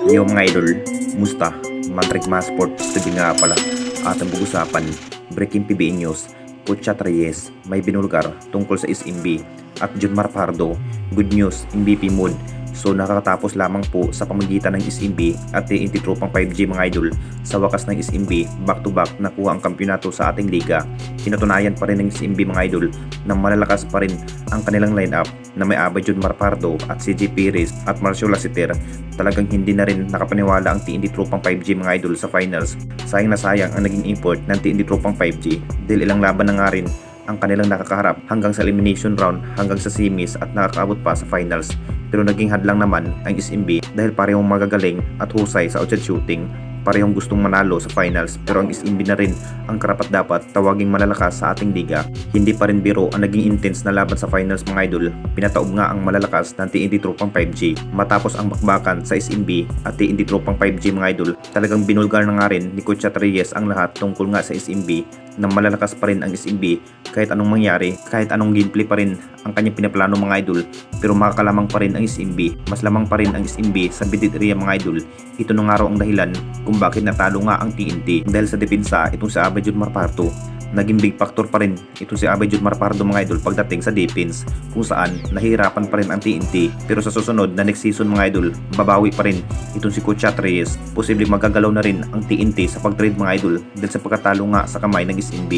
Yo mga idol, musta? Mantrek Sport Studio nga pala. Atang pag-usapan, Breaking PBA News, Kutsa Reyes, may binulgar tungkol sa SMB at Junmar Pardo, good news, MVP mode. So nakakatapos lamang po sa pamagitan ng SMB at TNT tropang 5G mga idol. Sa wakas ng SMB, back-to-back nakuha ang kampyonato sa ating liga. Pinatunayan pa rin ng SMB mga idol na malalakas pa rin ang kanilang lineup na may Abay Junmar Pardo at CJ Perez at Marcio Lasiter. Talagang hindi na rin nakapaniwala ang TNT tropang 5G mga idol sa finals. Sayang na sayang ang naging import ng TNT tropang 5G dahil ilang laban na nga rin ang kanilang nakakaharap hanggang sa elimination round, hanggang sa semis at nakakaabot pa sa finals. Pero naging hadlang naman ang SMB dahil parehong magagaling at husay sa outside shooting. Parehong gustong manalo sa finals, pero ang SMB na rin ang karapat dapat tawaging malalakas sa ating liga. Hindi pa rin biro ang naging intense na laban sa finals mga idol. Pinataob nga ang malalakas ng TNT tropang 5G. Matapos ang bakbakan sa SMB at TNT tropang 5G mga idol, talagang binulgar na nga rin ni Kutsa Reyes ang lahat tungkol nga sa SMB na malalakas pa rin ang SMB kahit anong mangyari, kahit anong gameplay pa rin ang kanyang pinaplano mga idol, pero makakalamang pa rin ang SMB. Mas lamang pa rin ang SMB sa bidid area mga idol. Ito na nga raw ang dahilan kung bakit natalo nga ang TNT dahil sa depensa itong si Abay Junmar Pardo. Naging big factor pa rin itong si Abay Junmar Pardo mga idol pagdating sa defense, kung saan nahihirapan pa rin ang TNT. Pero sa susunod na next season mga idol, babawi pa rin itong si Kutsa Reyes. Posibleng magagalaw na rin ang TNT sa pag-trade mga idol dahil sa pagkatalo nga sa kamay ng SMB.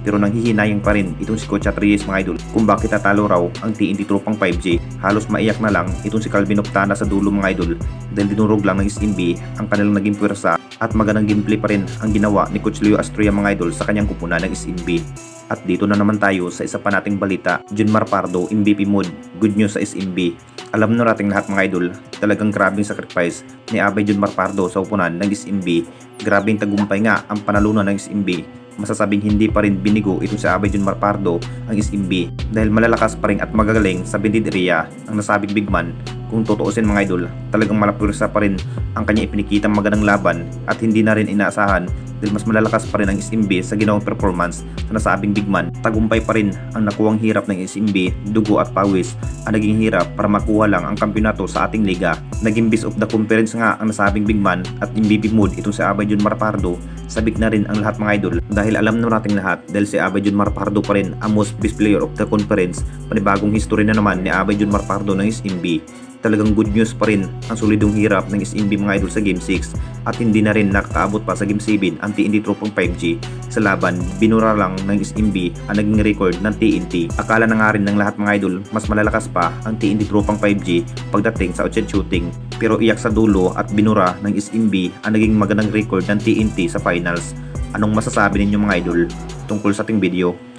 Pero nanghihinayang pa rin itong si Kutsa Reyes mga idol kung bakit natalo raw ang TNT tropang 5G. Halos maiyak na lang itong si Calvin Octana sa dulo mga idol dahil dinurog lang ng SMB ang kanilang naging pwersa at magandang gameplay pa rin ang ginawa ni Coach Leo Astria mga idol sa kanyang kupunan ng SMB. At dito na naman tayo sa isa pa nating balita, Junmar Pardo MVP mode, good news sa SMB. Alam na nating lahat mga idol, talagang grabing sacrifice ni Abay Junmar Pardo sa upunan ng SMB. Grabing tagumpay nga ang panalunan ng SMB. Masasabing hindi pa rin binigo itong si Abay Junmar Pardo ang SMB dahil malalakas pa rin at magagaling sa bindid area ang nasabing big man. Kung tutuusin mga idol, talagang malapursa pa rin ang kanya ipinikitang magandang laban at hindi na rin inaasahan dahil mas malalakas pa rin ang SMB sa ginawang performance sa nasabing big man. Tagumpay pa rin ang nakuwang hirap ng SMB, dugo at pawis ang naging hirap para makuha lang ang kampyonato sa ating liga. Naging best of the conference nga ang nasabing big man at MVP mode itong si Abay Junmar Pardo. Sabik na rin ang lahat mga idol dahil alam na nating lahat dahil si Abay Junmar Pardo pa rin ang most best player of the conference. Panibagong history na naman ni Abay Junmar Pardo ng SMB. Talagang good news pa rin ang solidong hirap ng SMB mga idol sa Game 6 at hindi na rin nakakaabot pa sa Game 7 ang TNT tropang 5G. Sa laban, binura lang ng SMB ang naging record ng TNT. Akala na nga rin ng lahat mga idol mas malalakas pa ang TNT tropang 5G pagdating sa outside shooting. Pero iyak sa dulo at binura ng SMB ang naging magandang record ng TNT sa finals. Anong masasabi ninyo mga idol tungkol sa ating video?